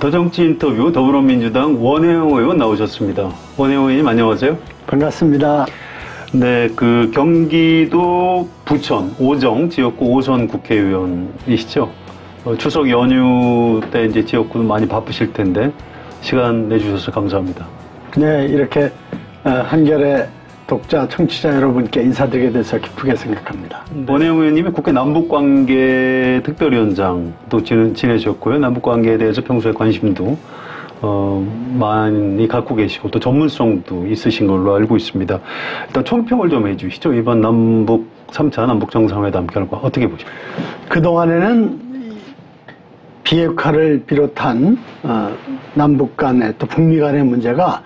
더정치 인터뷰 더불어민주당 원혜영 의원 나오셨습니다. 원혜영 의원님 안녕하세요. 반갑습니다. 네, 경기도 부천 오정 지역구 5선 국회의원이시죠. 추석 연휴 때 이제 지역구도 많이 바쁘실 텐데 시간 내주셔서 감사합니다. 네, 이렇게 한겨레 독자, 청취자 여러분께 인사드리게 돼서 기쁘게 생각합니다. 원혜영 의원님이 국회 남북관계 특별위원장도 지내셨고요. 남북관계에 대해서 평소에 관심도 많이 갖고 계시고 또 전문성도 있으신 걸로 알고 있습니다. 일단 총평을 좀 해주시죠. 이번 남북 3차 남북정상회담 결과 어떻게 보십니까? 그동안에는 비핵화를 비롯한 남북 간의 또 북미 간의 문제가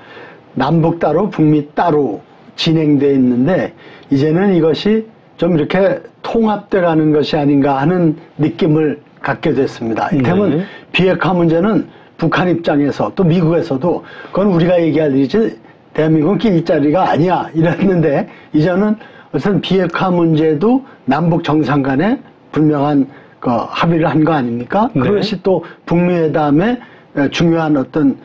남북 따로 북미 따로 진행되어 있는데 이제는 이것이 좀 이렇게 통합돼 가는 것이 아닌가 하는 느낌을 갖게 됐습니다. 이를테면 비핵화 문제는 북한 입장에서 또 미국에서도 그건 우리가 얘기할 일이지 대한민국은 일자리가 아니야 이랬는데 이제는 우선 비핵화 문제도 남북 정상 간에 분명한 합의를 한 거 아닙니까? 네. 그것이 또 북미 회담의 중요한 어떤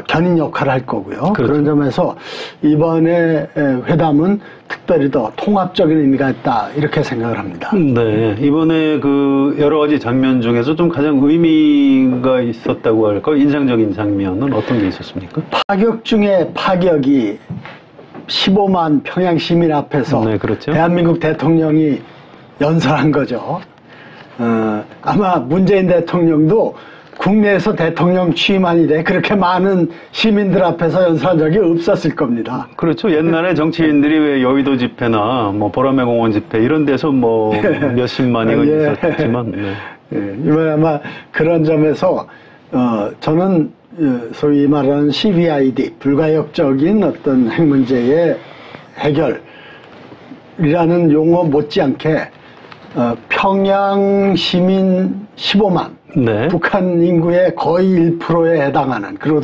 견인 역할을 할 거고요. 그렇죠. 그런 점에서 이번에 회담은 특별히 더 통합적인 의미가 있다 이렇게 생각을 합니다. 네, 이번에 여러 가지 장면 중에서 좀 가장 의미가 있었다고 할까요? 인상적인 장면은 어떤 게 있었습니까? 파격 중에 파격이 15만 평양 시민 앞에서 네, 그렇죠. 대한민국 대통령이 연설한 거죠. 아마 문재인 대통령도 국내에서 대통령 취임한 이래 그렇게 많은 시민들 앞에서 연설한 적이 없었을 겁니다. 그렇죠. 옛날에 정치인들이 왜 여의도 집회나 보라매 공원 집회 이런 데서 몇십만이가 있었지만 이번에 아마 그런 점에서 저는 소위 말하는 CVID 불가역적인 어떤 핵 문제의 해결이라는 용어 못지않게 평양 시민 15만 네. 북한 인구의 거의 1%에 해당하는 그리고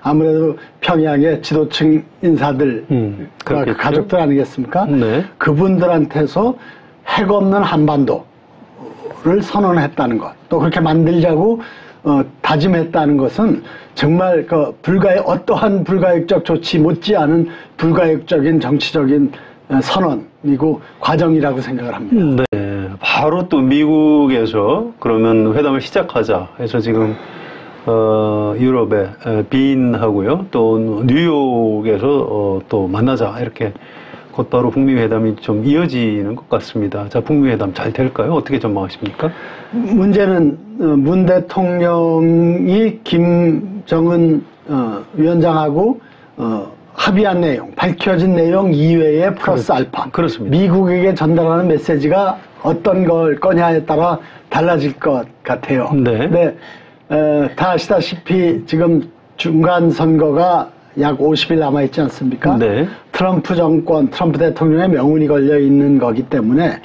아무래도 평양의 지도층 인사들 가족들 아니겠습니까? 네. 그분들한테서 핵 없는 한반도를 선언했다는 것 또 그렇게 만들자고 다짐했다는 것은 정말 어떠한 불가역적 조치 못지않은 불가역적인 정치적인 선언이고 과정이라고 생각을 합니다. 네. 바로 또 미국에서 그러면 회담을 시작하자 해서 지금 유럽의 빈하고요 또 뉴욕에서 또 만나자 이렇게 곧바로 북미 회담이 좀 이어지는 것 같습니다. 자, 북미 회담 잘 될까요? 어떻게 전망하십니까? 문제는 문 대통령이 김정은 위원장하고 합의한 내용, 밝혀진 내용 이외에 플러스 알파. 그렇습니다. 미국에게 전달하는 메시지가 어떤 걸 거냐에 따라 달라질 것 같아요. 네. 근데 다 아시다시피 지금 중간 선거가 약 50일 남아있지 않습니까? 네. 트럼프 정권, 트럼프 대통령의 명운이 걸려 있는 거기 때문에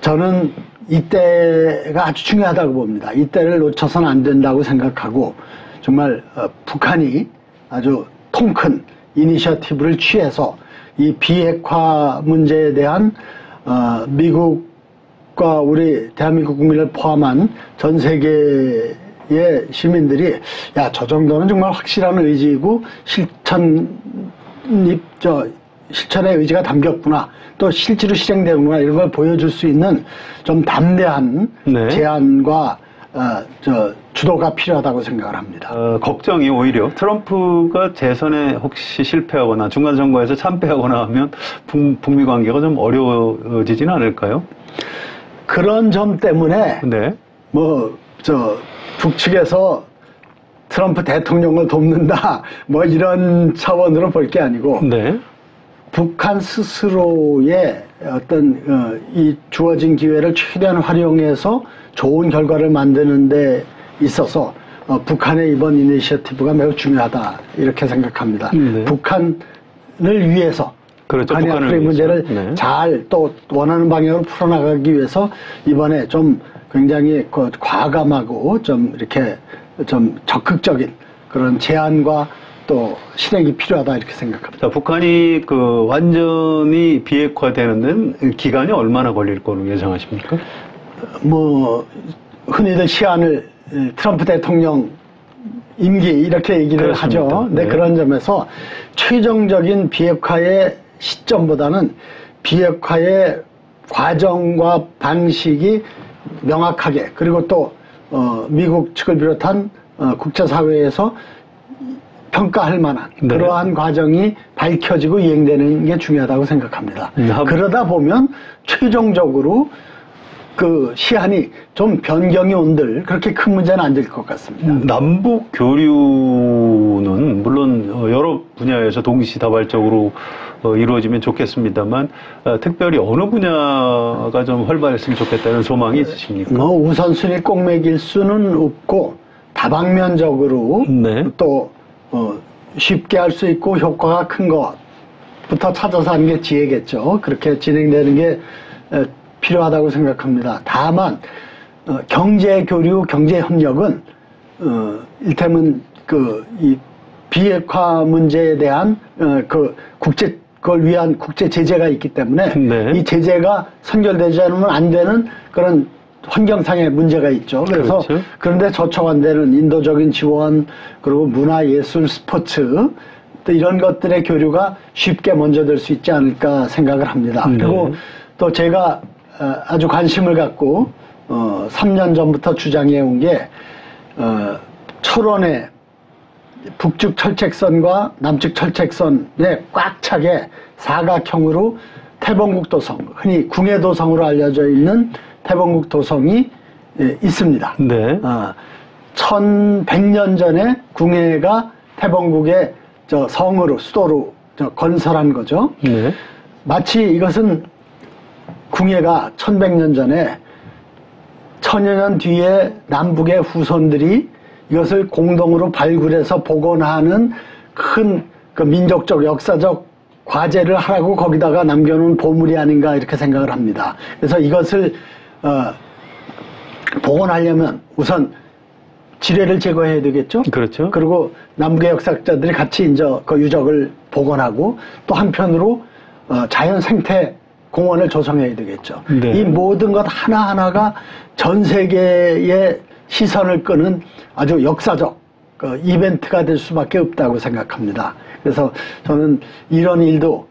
저는 이때가 아주 중요하다고 봅니다. 이때를 놓쳐서는 안 된다고 생각하고 정말 북한이 아주 통큰 이니셔티브를 취해서 이 비핵화 문제에 대한 미국과 우리 대한민국 국민을 포함한 전 세계의 시민들이 저 정도는 정말 확실한 의지이고 실천의 의지가 담겼구나 또 실제로 실행되는구나 이런 걸 보여줄 수 있는 좀 담대한 네. 제안과 주도가 필요하다고 생각을 합니다. 걱정이 오히려 트럼프가 재선에 혹시 실패하거나 중간선거에서 참패하거나 하면 북미 관계가 좀 어려워지지는 않을까요? 그런 점 때문에 네. 북측에서 트럼프 대통령을 돕는다 이런 차원으로 볼 게 아니고 네. 북한 스스로의 어떤 이 주어진 기회를 최대한 활용해서 좋은 결과를 만드는 데 있어서 북한의 이번 이니셔티브가 매우 중요하다 이렇게 생각합니다. 네. 북한을 위해서 그렇죠. 북한이 앞으로의 문제를 네. 잘 또 원하는 방향으로 풀어나가기 위해서 이번에 좀 굉장히 과감하고 좀 이렇게 좀 적극적인 그런 제안과 또 실행이 필요하다 이렇게 생각합니다. 자, 북한이 완전히 비핵화되는 데는 기간이 얼마나 걸릴 거로 예상하십니까? 흔히들 시한을 트럼프 대통령 임기 이렇게 얘기를 그렇습니다. 하죠. 근데 네. 그런 점에서 최종적인 비핵화의 시점보다는 비핵화의 과정과 방식이 명확하게 그리고 또 미국 측을 비롯한 국제사회에서 평가할 만한 네. 그러한 과정이 밝혀지고 이행되는 게 중요하다고 생각합니다. 그러다 보면 최종적으로 그 시한이 좀 변경이 온들 그렇게 큰 문제는 안 될 것 같습니다. 남북 교류는 물론 여러 분야에서 동시다발적으로 이루어지면 좋겠습니다만 특별히 어느 분야가 좀 활발했으면 좋겠다는 소망이 있으십니까? 우선순위 꼭 매길 수는 없고 다방면적으로 네. 또 쉽게 할 수 있고 효과가 큰 것부터 찾아서 하는 게 지혜겠죠. 그렇게 진행되는 게 필요하다고 생각합니다. 다만 경제 교류, 경제 협력은 일테면 이 비핵화 문제에 대한 그걸 위한 국제 제재가 있기 때문에 네. 이 제재가 선결되지 않으면 안 되는 그런 환경상의 문제가 있죠. 그래서 그렇죠. 그런데 저촉 되는 인도적인 지원 그리고 문화, 예술, 스포츠 또 이런 것들의 교류가 쉽게 먼저 될 수 있지 않을까 생각을 합니다. 네. 그리고 또 제가 아주 관심을 갖고 3년 전부터 주장해 온 게 철원의 북측 철책선과 남측 철책선에 꽉 차게 사각형으로 태봉국도성, 흔히 궁예도성으로 알려져 있는 태봉국도성이 있습니다. 네. 1100년 전에 궁예가 태봉국의 성으로, 수도로 건설한 거죠. 네. 마치 이것은 궁예가 1100년 전에 천여 년 뒤에 남북의 후손들이 이것을 공동으로 발굴해서 복원하는 큰 그 민족적 역사적 과제를 하라고 거기다가 남겨놓은 보물이 아닌가 이렇게 생각을 합니다. 그래서 이것을 복원하려면 우선 지뢰를 제거해야 되겠죠. 그렇죠. 그리고 남북의 역사학자들이 같이 이제 그 유적을 복원하고 또 한편으로 자연 생태 공원을 조성해야 되겠죠. 네. 이 모든 것 하나하나가 전 세계의 시선을 끄는 아주 역사적 이벤트가 될 수밖에 없다고 생각합니다. 그래서 저는 이런 일도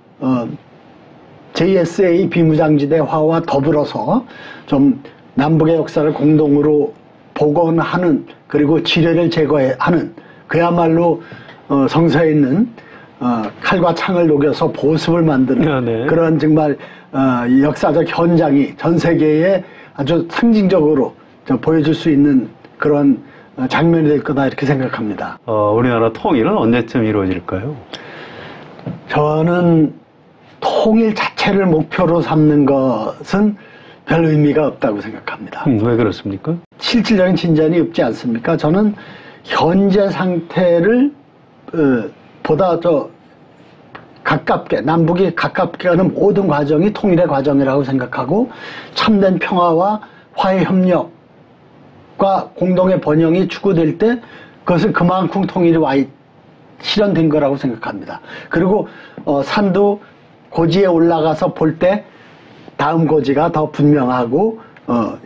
JSA 비무장지대화와 더불어서 좀 남북의 역사를 공동으로 복원하는 그리고 지뢰를 제거하는 그야말로 성서에 있는 칼과 창을 녹여서 보습을 만드는 네. 그런 정말 역사적 현장이 전 세계에 아주 상징적으로 보여줄 수 있는 그런 장면이 될 거다 이렇게 생각합니다. 우리나라 통일은 언제쯤 이루어질까요? 저는 통일 자체를 목표로 삼는 것은 별 의미가 없다고 생각합니다. 왜 그렇습니까? 실질적인 진전이 없지 않습니까? 저는 현재 상태를 보다 더 가깝게 남북이 가깝게 가는 모든 과정이 통일의 과정이라고 생각하고 참된 평화와 화해 협력과 공동의 번영이 추구될 때 그것은 그만큼 통일이 실현된 거라고 생각합니다. 그리고 산도 고지에 올라가서 볼 때 다음 고지가 더 분명하고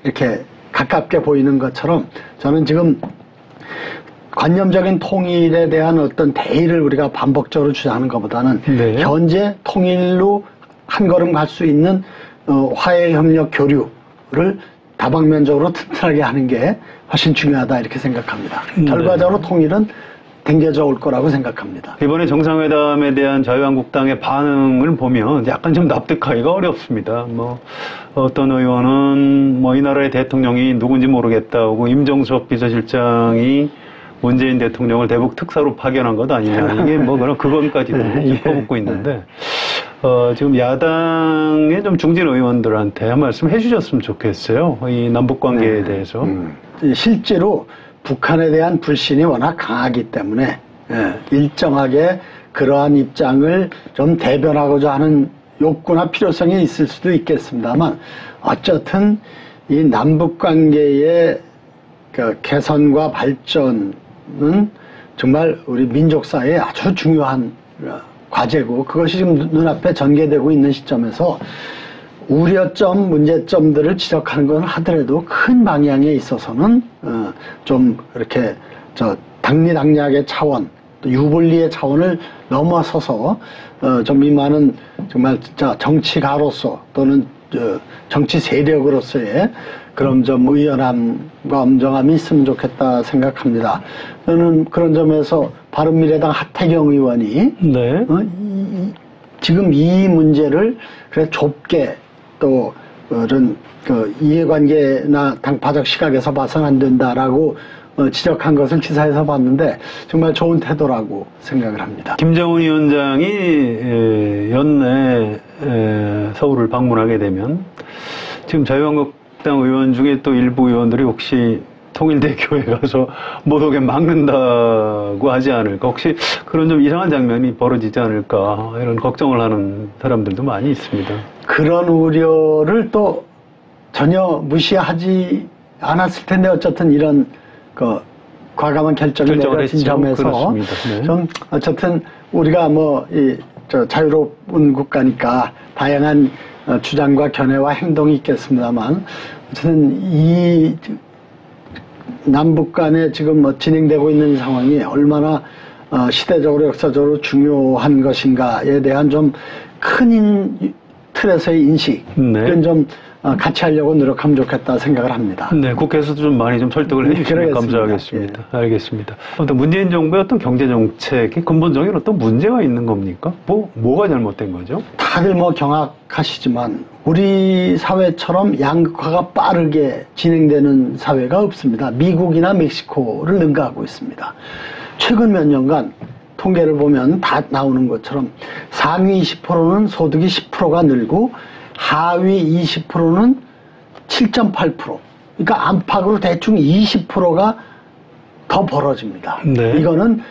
이렇게 가깝게 보이는 것처럼 저는 지금 관념적인 통일에 대한 어떤 대의를 우리가 반복적으로 주장하는 것보다는 네. 현재 통일로 한 걸음 갈 수 있는 화해 협력 교류를 다방면적으로 튼튼하게 하는 게 훨씬 중요하다 이렇게 생각합니다. 결과적으로 통일은 댕겨져 올 거라고 생각합니다. 이번에 정상회담에 대한 자유한국당의 반응을 보면 약간 좀 납득하기가 어렵습니다. 어떤 의원은 이 나라의 대통령이 누군지 모르겠다고 임종석 비서실장이 문재인 대통령을 대북 특사로 파견한 것 아니냐. 이게 그런 그건까지도 짚어붙고 있는데, 지금 야당의 좀 중진 의원들한테 한 말씀 해주셨으면 좋겠어요. 이 남북 관계에 대해서. 실제로 북한에 대한 불신이 워낙 강하기 때문에 일정하게 그러한 입장을 좀 대변하고자 하는 욕구나 필요성이 있을 수도 있겠습니다만 어쨌든 이 남북 관계의 그 개선과 발전은 정말 우리 민족사회에 아주 중요한 과제고 그것이 지금 눈앞에 전개되고 있는 시점에서 우려점, 문제점들을 지적하는 건 하더라도 큰 방향에 있어서는 좀 이렇게 당리당략의 차원, 또 유불리의 차원을 넘어서서 좀 이 많은 정말 진짜 정치가로서 또는 정치 세력으로서의 그런 좀 의연함과 엄정함이 있으면 좋겠다 생각합니다. 저는 그런 점에서 바른미래당 하태경 의원이 네. 지금 이 문제를 그래 좁게 또 그런 그 이해관계나 당파적 시각에서 봐서는 안 된다라고 지적한 것을 기사에서 봤는데 정말 좋은 태도라고 생각을 합니다. 김정은 위원장이 연내 서울을 방문하게 되면 지금 자유한국당 의원 중에 또 일부 의원들이 혹시 통일대교에 가서 못 오게 막는다고 하지 않을까, 혹시 그런 좀 이상한 장면이 벌어지지 않을까 이런 걱정을 하는 사람들도 많이 있습니다. 그런 우려를 또 전혀 무시하지 않았을 텐데 어쨌든 이런 그 과감한 결정을 내려진 점에서 네. 좀 어쨌든 우리가 뭐 저 자유로운 국가니까 다양한 주장과 견해와 행동이 있겠습니다만 어쨌든 이 남북 간에 지금 뭐 진행되고 있는 상황이 얼마나 시대적으로 역사적으로 중요한 것인가에 대한 좀 큰 틀에서의 인식, 네. 그건 좀 같이 하려고 노력하면 좋겠다 생각을 합니다. 네, 국회에서도 좀 많이 좀 설득을 해주시면 감사하겠습니다. 예. 알겠습니다. 아무튼 문재인 정부의 어떤 경제 정책이 근본적인 어떤 문제가 있는 겁니까? 뭐가 잘못된 거죠? 다들 뭐 경악하시지만 우리 사회처럼 양극화가 빠르게 진행되는 사회가 없습니다. 미국이나 멕시코를 능가하고 있습니다. 최근 몇 년간 통계를 보면 다 나오는 것처럼 상위 20%는 소득이 10%가 늘고 하위 20%는 7.8%. 그러니까 안팎으로 대충 20%가 더 벌어집니다. 네. 이거는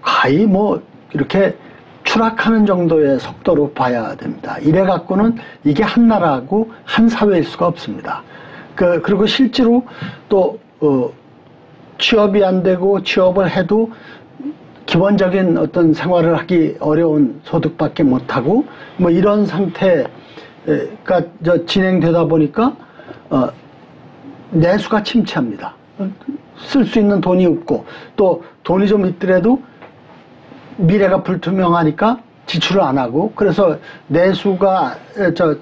거의 뭐 이렇게 추락하는 정도의 속도로 봐야 됩니다. 이래 갖고는 이게 한 나라하고 한 사회일 수가 없습니다. 그리고 실제로 또 취업이 안 되고 취업을 해도 기본적인 어떤 생활을 하기 어려운 소득밖에 못하고 뭐 이런 상태가 진행되다 보니까 내수가 침체합니다. 쓸 수 있는 돈이 없고 또 돈이 좀 있더라도 미래가 불투명하니까 지출을 안 하고, 그래서 내수가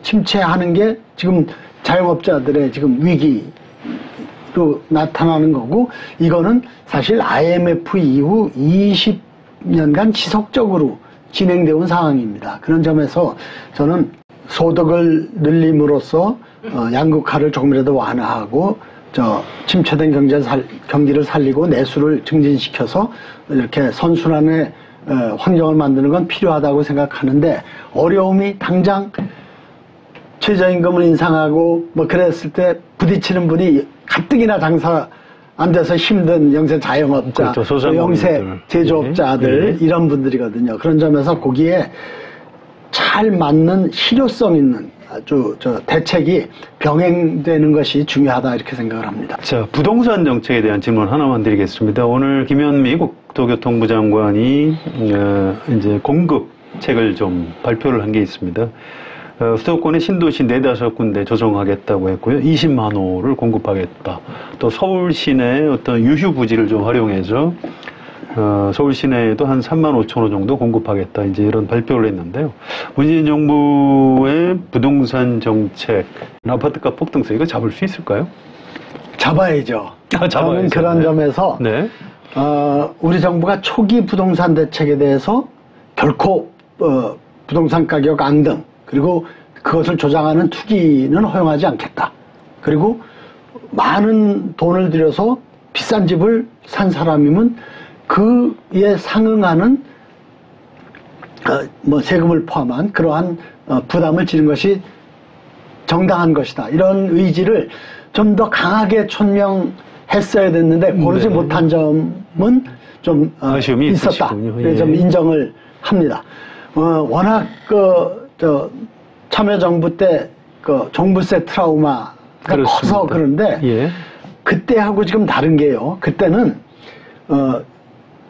침체하는 게 지금 자영업자들의 지금 위기로 나타나는 거고, 이거는 사실 IMF 이후 20년간 지속적으로 진행되어 온 상황입니다. 그런 점에서 저는 소득을 늘림으로써 양극화를 조금이라도 완화하고 침체된 경기를 살리고 내수를 증진시켜서 이렇게 선순환의 환경을 만드는 건 필요하다고 생각하는데, 어려움이 당장 최저임금을 인상하고 뭐 그랬을 때 부딪히는 분이 가뜩이나 장사 안 돼서 힘든 영세 자영업자, 그렇죠. 영세 제조업자들, 예. 이런 분들이거든요. 그런 점에서 거기에 잘 맞는 실효성 있는 아주 대책이 병행되는 것이 중요하다 이렇게 생각을 합니다. 자, 부동산 정책에 대한 질문 하나만 드리겠습니다. 오늘 김현미 국토교통부 장관이 이제 공급책을 좀 발표를 한 게 있습니다. 수도권의 신도시 4-5군데 조성하겠다고 했고요. 20만 호를 공급하겠다. 또 서울 시내 어떤 유휴 부지를 좀 활용해서 서울 시내에도 한 3만 5천 호 정도 공급하겠다. 이제 이런 발표를 했는데요. 문재인 정부의 부동산 정책, 아파트값 폭등세 이거 잡을 수 있을까요? 잡아야죠. 저는 그런 네. 점에서 네. 우리 정부가 초기 부동산 대책에 대해서 결코 부동산 가격 앙등, 그리고 그것을 조장하는 투기는 허용하지 않겠다. 그리고 많은 돈을 들여서 비싼 집을 산 사람이면 그에 상응하는 뭐 세금을 포함한 그러한 부담을 지는 것이 정당한 것이다. 이런 의지를 좀 더 강하게 천명했어야 됐는데 고르지 네. 못한 점은 좀 아쉬움이 있었다. 예. 좀 인정을 합니다. 워낙 참여정부 때 종부세 트라우마가 그렇습니다. 커서 그런데 예. 그때하고 지금 다른 게요. 그때는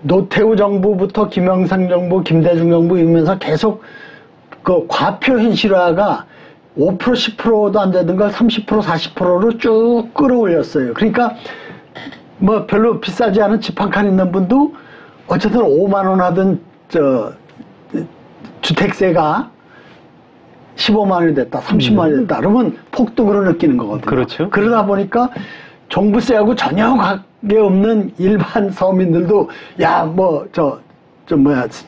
노태우 정부부터 김영삼 정부, 김대중 정부 이러면서 계속 그 과표 현실화가 5% 10%도 안 되던 걸 30% 40%로 쭉 끌어올렸어요. 그러니까 뭐 별로 비싸지 않은 집 한 칸 있는 분도 어쨌든 5만 원 하던 주택세가 15만 원이 됐다, 30만 원이 됐다. 그러면 폭등으로 느끼는 거거든요. 그렇죠. 그러다 보니까 종부세하고 전혀 관계없는 일반 서민들도 야,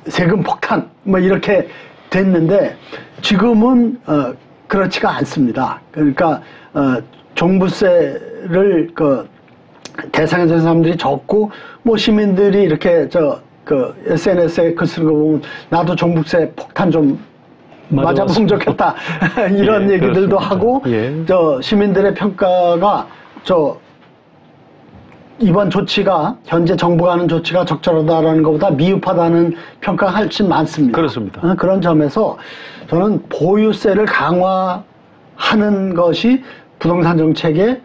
세금 폭탄 뭐 이렇게 됐는데 지금은 그렇지가 않습니다. 그러니까 종부세를 대상에 된 사람들이 적고 뭐 시민들이 이렇게 SNS에 글 쓰는 거 보면 나도 종부세 폭탄 좀 맞아보면 좋겠다 이런 예, 얘기들도 그렇습니다. 하고 예. 시민들의 평가가 이번 조치가 현재 정부가 하는 조치가 적절하다라는 것보다 미흡하다는 평가가 훨씬 많습니다. 그렇습니다. 그런 점에서 저는 보유세를 강화하는 것이 부동산 정책의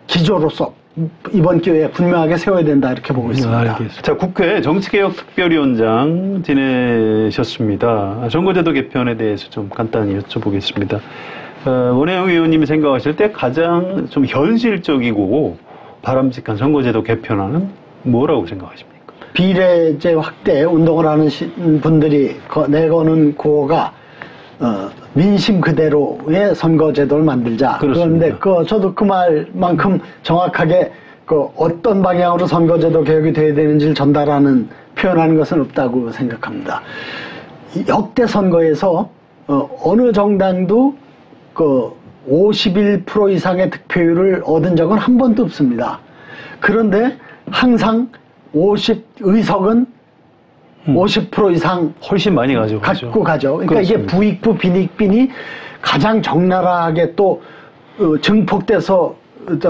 기조로서 이번 기회에 분명하게 세워야 된다 이렇게 보고 있습니다. 알겠습니다. 자, 국회 정치개혁특별위원장 지내셨습니다. 선거제도 개편에 대해서 좀 간단히 여쭤보겠습니다. 원혜영 의원님이 생각하실 때 가장 좀 현실적이고 바람직한 선거제도 개편안은 뭐라고 생각하십니까? 비례제 확대 운동을 하는 분들이 내거는 구호가 민심 그대로의 선거제도를 만들자. 그렇습니다. 그런데 저도 그 말만큼 정확하게 어떤 방향으로 선거제도 개혁이 돼야 되는지를 전달하는 표현하는 것은 없다고 생각합니다. 역대 선거에서 어느 정당도 51% 이상의 득표율을 얻은 적은 한 번도 없습니다. 그런데 항상 의석은 50% 이상 훨씬 많이 갖고 가죠. 그러니까 그렇습니다. 이게 부익부 빈익빈이 가장 적나라하게 또 증폭돼서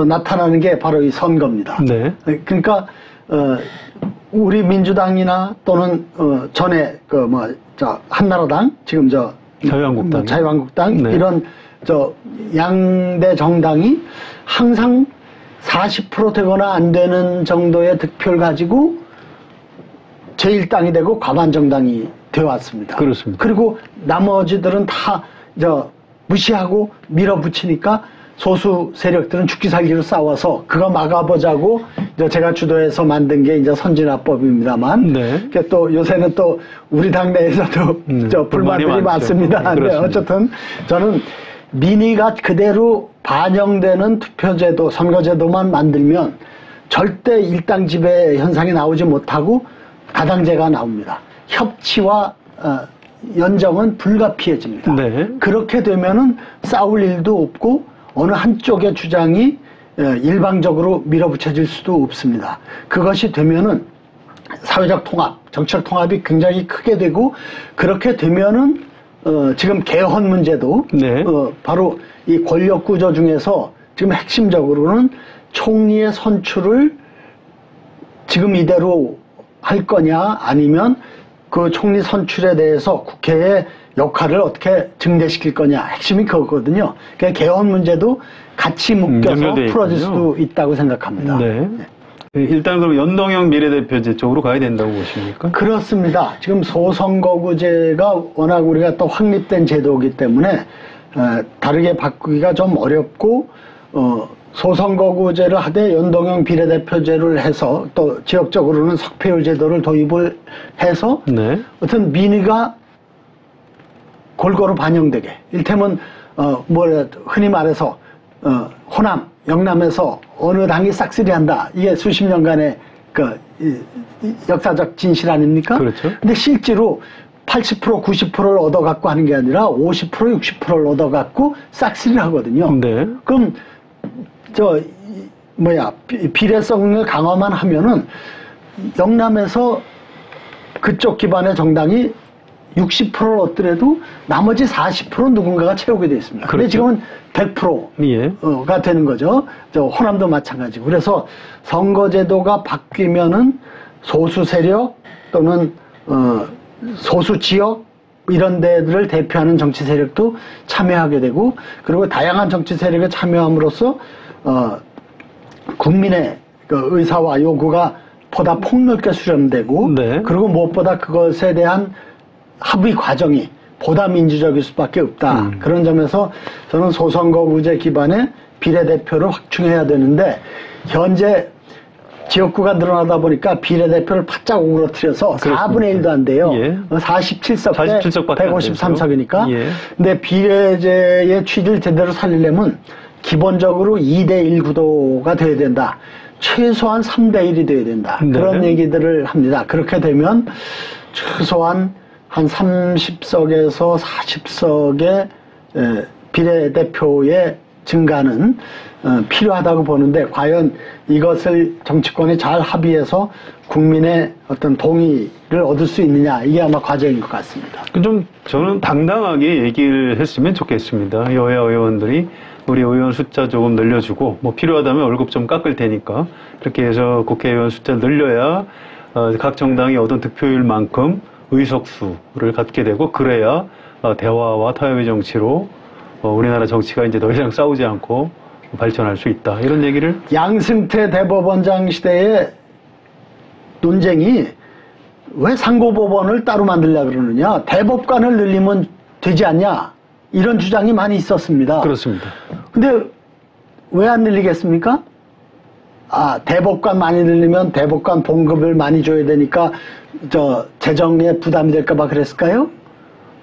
나타나는 게 바로 이 선거입니다. 네. 그러니까 우리 민주당이나 또는 전에 한나라당 지금 자유한국당 네. 이런 양대 정당이 항상 40% 되거나 안 되는 정도의 득표를 가지고 제1당이 되고 과반정당이 되어왔습니다. 그렇습니다. 그리고 나머지들은 다 무시하고 밀어붙이니까 소수 세력들은 죽기 살기로 싸워서 그거 막아보자고 제가 주도해서 만든 게 이제 선진화법입니다만 네. 또 요새는 또 우리 당내에서도 불만들이 많습니다. 네, 네, 어쨌든 저는 민의가 그대로 반영되는 투표제도, 선거제도만 만들면 절대 일당 지배 현상이 나오지 못하고 다당제가 나옵니다. 협치와 연정은 불가피해집니다. 네. 그렇게 되면은 싸울 일도 없고 어느 한쪽의 주장이 일방적으로 밀어붙여질 수도 없습니다. 그것이 되면은 사회적 통합, 정치적 통합이 굉장히 크게 되고 그렇게 되면은 지금 개헌 문제도 네. 바로 이 권력 구조 중에서 지금 핵심적으로는 총리의 선출을 지금 이대로 할 거냐 아니면 그 총리 선출에 대해서 국회의 역할을 어떻게 증대시킬 거냐 핵심이 그거거든요. 그러니까 개헌 문제도 같이 묶여서 풀어질 수도 있다고 생각합니다. 네. 일단 그럼 연동형 비례대표제 쪽으로 가야 된다고 보십니까? 그렇습니다. 지금 소선거구제가 워낙 우리가 또 확립된 제도이기 때문에 다르게 바꾸기가 좀 어렵고 소선거구제를 하되 연동형 비례대표제를 해서 또 지역적으로는 석패율 제도를 도입을 해서 네. 어떤 민의가 골고루 반영되게 일테면 흔히 말해서 호남, 영남에서 어느 당이 싹쓸이한다. 이게 수십 년간의 역사적 진실 아닙니까? 그렇죠. 근데 실제로 80%, 90%를 얻어갖고 하는 게 아니라 50%, 60%를 얻어갖고 싹쓸이를 하거든요. 네. 그럼 비례성을 강화만 하면은 영남에서 그쪽 기반의 정당이 60%를 얻더라도 나머지 40%는 누군가가 채우게 되어 있습니다. 그렇죠. 근데 지금은 100%가 예. 되는 거죠. 호남도 마찬가지고. 그래서 선거제도가 바뀌면은 소수 세력 또는 소수 지역 이런 데들을 대표하는 정치 세력도 참여하게 되고 그리고 다양한 정치 세력에 참여함으로써 국민의 의사와 요구가 보다 폭넓게 수렴되고 네. 그리고 무엇보다 그것에 대한 합의 과정이 보다 민주적일 수밖에 없다. 그런 점에서 저는 소선거구제 기반의 비례대표를 확충해야 되는데 현재 지역구가 늘어나다 보니까 비례대표를 바짝 오그러뜨려서 그렇습니다. 4분의 1도 안 돼요. 예. 47석 대 47석밖에 안 되죠. 153석이니까. 예. 근데 비례제의 취지를 제대로 살리려면 기본적으로 2대1 구도가 돼야 된다. 최소한 3대1이 돼야 된다. 네. 그런 얘기들을 합니다. 그렇게 되면 최소한 한 30석에서 40석의 비례대표의 증가는 필요하다고 보는데, 과연 이것을 정치권이 잘 합의해서 국민의 어떤 동의를 얻을 수 있느냐, 이게 아마 과제인 것 같습니다. 좀 저는 당당하게 얘기를 했으면 좋겠습니다. 여야 의원들이 우리 의원 숫자 조금 늘려주고, 뭐 필요하다면 월급 좀 깎을 테니까 이렇게 해서 국회의원 숫자를 늘려야 각 정당이 얻은 득표율만큼 의석수를 갖게 되고, 그래야 대화와 타협의 정치로 우리나라 정치가 이제 더 이상 싸우지 않고 발전할 수 있다, 이런 얘기를. 양승태 대법원장 시대의 논쟁이 왜 상고법원을 따로 만들려고 그러느냐, 대법관을 늘리면 되지 않냐, 이런 주장이 많이 있었습니다. 그렇습니다. 근데 왜 안 늘리겠습니까? 대법관 많이 늘리면 대법관 봉급을 많이 줘야 되니까 재정에 부담이 될까봐 그랬을까요?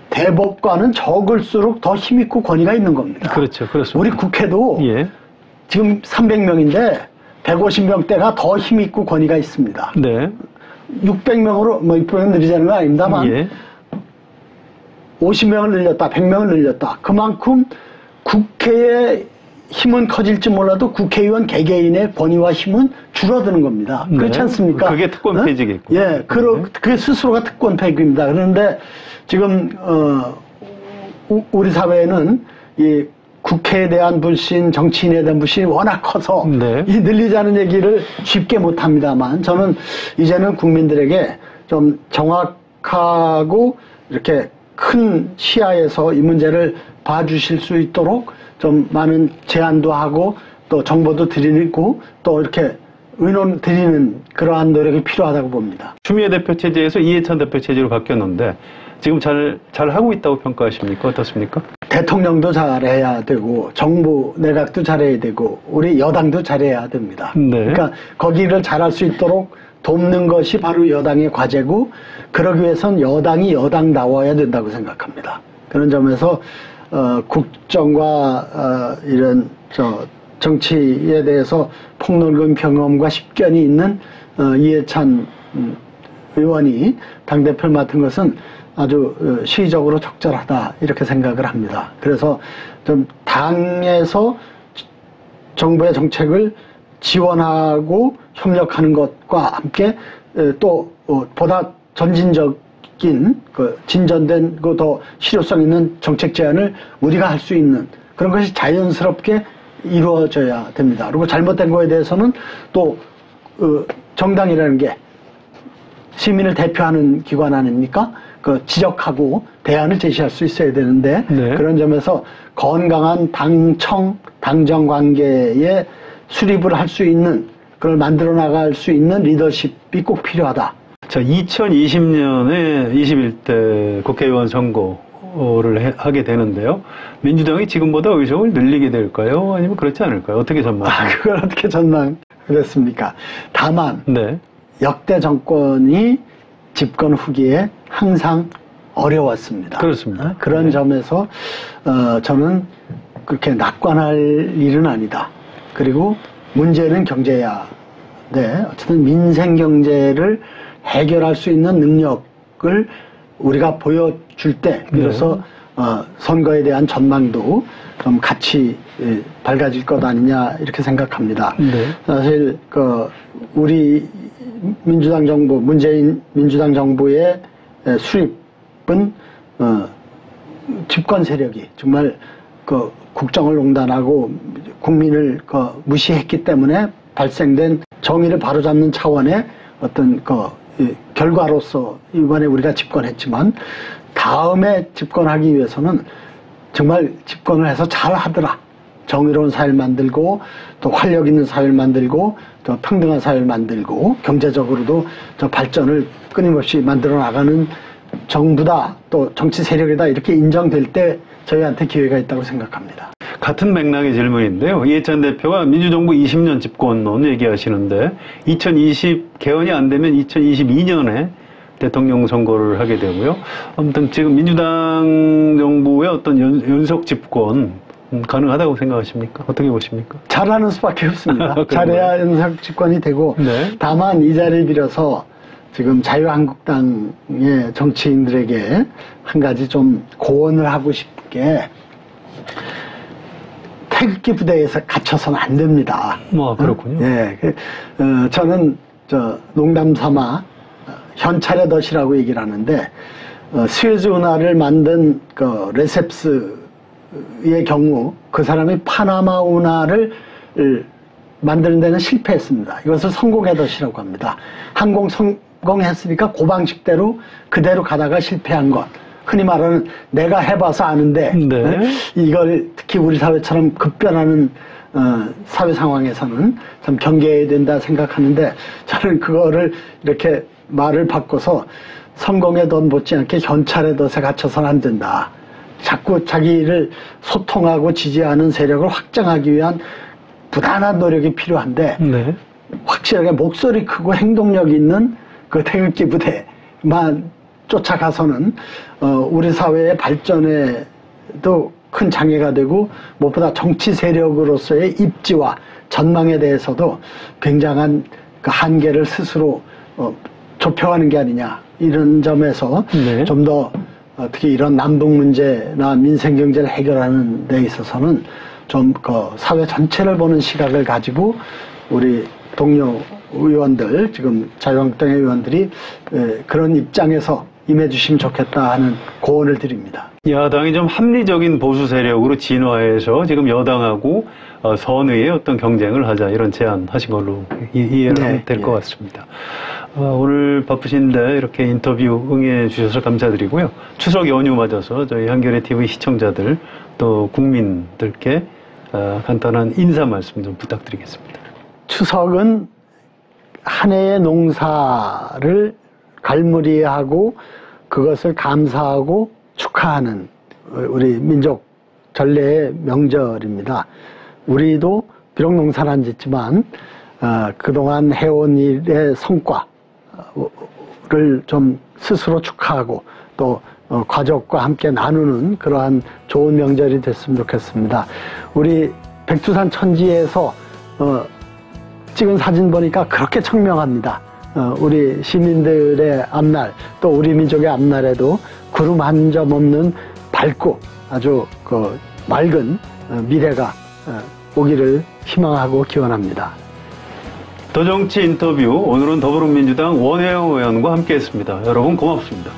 대법관은 적을수록 더 힘있고 권위가 있는 겁니다. 그렇죠. 그렇습니다. 우리 국회도 예. 지금 300명인데 150명대가 더 힘있고 권위가 있습니다. 네. 600명으로, 600명 늘리자는 건 아닙니다만, 예. 50명을 늘렸다, 100명을 늘렸다. 그만큼 국회의 힘은 커질지 몰라도 국회의원 개개인의 권위와 힘은 줄어드는 겁니다. 네. 그렇지 않습니까? 그게 특권 폐지겠고. 예, 그게 스스로가 특권 폐지입니다. 그런데 지금 우리 사회는 이 국회에 대한 불신, 정치인에 대한 불신이 워낙 커서 네. 이 늘리자는 얘기를 쉽게 못합니다만, 저는 이제는 국민들에게 좀 정확하고 이렇게 큰 시야에서 이 문제를 봐주실 수 있도록 좀 많은 제안도 하고 또 정보도 드리고 또 이렇게 의논 드리는 그러한 노력이 필요하다고 봅니다. 추미애 대표 체제에서 이해찬 대표 체제로 바뀌었는데 지금 잘 하고 있다고 평가하십니까? 어떻습니까? 대통령도 잘해야 되고 정부 내각도 잘해야 되고 우리 여당도 잘해야 됩니다. 네. 그러니까 거기를 잘할 수 있도록 돕는 것이 바로 여당의 과제고, 그러기 위해선 여당이 여당다워야 된다고 생각합니다. 그런 점에서 국정과 이런 정치에 대해서 폭넓은 경험과 식견이 있는 이해찬 의원이 당대표를 맡은 것은 아주 시의적으로 적절하다, 이렇게 생각을 합니다. 그래서 좀 당에서 정부의 정책을 지원하고 협력하는 것과 함께 또 보다 전진적인 진전된 더 실효성 있는 정책 제안을 우리가 할 수 있는 그런 것이 자연스럽게 이루어져야 됩니다. 그리고 잘못된 거에 대해서는 또 정당이라는 게 시민을 대표하는 기관 아닙니까? 지적하고 대안을 제시할 수 있어야 되는데, 네. 그런 점에서 건강한 당정 관계에 수립을 할 수 있는, 그걸 만들어 나갈 수 있는 리더십이 꼭 필요하다. 자, 2020년에 21대 국회의원 선거를 하게 되는데요. 민주당이 지금보다 의석을 늘리게 될까요? 아니면 그렇지 않을까요? 어떻게 전망하십니까? 그걸 어떻게 전망했습니까? 다만 네. 역대 정권이 집권 후기에 항상 어려웠습니다. 그렇습니다. 그런 네. 점에서 저는 그렇게 낙관할 일은 아니다. 그리고 문제는 경제야. 네, 어쨌든 민생 경제를 해결할 수 있는 능력을 우리가 보여줄 때, 비로소 선거에 대한 전망도 좀 같이 밝아질 것 아니냐, 이렇게 생각합니다. 네. 사실 우리 민주당 정부, 문재인 민주당 정부의 수립은 집권 세력이 정말 국정을 농단하고 국민을 무시했기 때문에 발생된 정의를 바로잡는 차원의 어떤 결과로서 이번에 우리가 집권했지만, 다음에 집권하기 위해서는 정말 집권을 해서 잘 하더라. 정의로운 사회를 만들고, 또 활력 있는 사회를 만들고, 또 평등한 사회를 만들고, 경제적으로도 저 발전을 끊임없이 만들어 나가는 정부다, 또 정치 세력이다, 이렇게 인정될 때 저희한테 기회가 있다고 생각합니다. 같은 맥락의 질문인데요. 이해찬 대표가 민주정부 20년 집권론 얘기하시는데 2020 개헌이 안 되면 2022년에 대통령 선거를 하게 되고요. 아무튼 지금 민주당 정부의 어떤 연속 집권 가능하다고 생각하십니까? 어떻게 보십니까? 잘하는 수밖에 없습니다. 잘해야 연속 집권이 되고 네. 다만 이 자리를 빌어서 지금 자유한국당의 정치인들에게 한 가지 좀 고언을 하고 싶게 태극기 부대에서 갇혀서는 안 됩니다. 그렇군요. 예, 저는 농담 삼아 현찰의 덫이라고 얘기를 하는데 스웨즈 운하를 만든 그 레셉스의 경우 그 사람이 파나마 운하를 만드는 데는 실패했습니다. 이것을 성공의 덫이라고 합니다. 항공 성공했으니까 그 방식대로 그대로 가다가 실패한 것. 흔히 말하는 내가 해봐서 아는데 네. 이걸 특히 우리 사회처럼 급변하는 사회 상황에서는 참 경계해야 된다 생각하는데 저는 그거를 이렇게 말을 바꿔서 성공의 덫 못지않게 현찰의 덫에 갇혀서는 안 된다. 자꾸 자기를 소통하고 지지하는 세력을 확장하기 위한 부단한 노력이 필요한데 네. 확실하게 목소리 크고 행동력 있는 그 태극기 부대만 쫓아가서는 우리 사회의 발전에도 큰 장애가 되고 무엇보다 정치 세력으로서의 입지와 전망에 대해서도 굉장한 그 한계를 스스로 좁혀가는 게 아니냐 이런 점에서 네. 좀 더 특히 이런 남북 문제나 민생 경제를 해결하는 데 있어서는 좀 그 사회 전체를 보는 시각을 가지고 우리 동료 의원들 지금 자유한국당의 의원들이 그런 입장에서 임해주시면 좋겠다 하는 고언을 드립니다. 야당이 좀 합리적인 보수 세력으로 진화해서 지금 여당하고 선의의 어떤 경쟁을 하자 이런 제안하신 걸로 이해를 하면 될 것 같습니다. 오늘 바쁘신데 이렇게 인터뷰 응해 주셔서 감사드리고요. 추석 연휴 맞아서 저희 한겨레 TV 시청자들 또 국민들께 간단한 인사 말씀 좀 부탁드리겠습니다. 추석은 한 해의 농사를 갈무리하고 그것을 감사하고 축하하는 우리 민족 전례의 명절입니다. 우리도 비록 농사는 안 짓지만 그동안 해온 일의 성과를 좀 스스로 축하하고 또 가족과 함께 나누는 그러한 좋은 명절이 됐으면 좋겠습니다. 우리 백두산 천지에서 찍은 사진 보니까 그렇게 청명합니다. 우리 시민들의 앞날 또 우리 민족의 앞날에도 구름 한 점 없는 밝고 아주 그 맑은 미래가 오기를 희망하고 기원합니다. 더정치 인터뷰 오늘은 더불어민주당 원혜영 의원과 함께했습니다. 여러분 고맙습니다.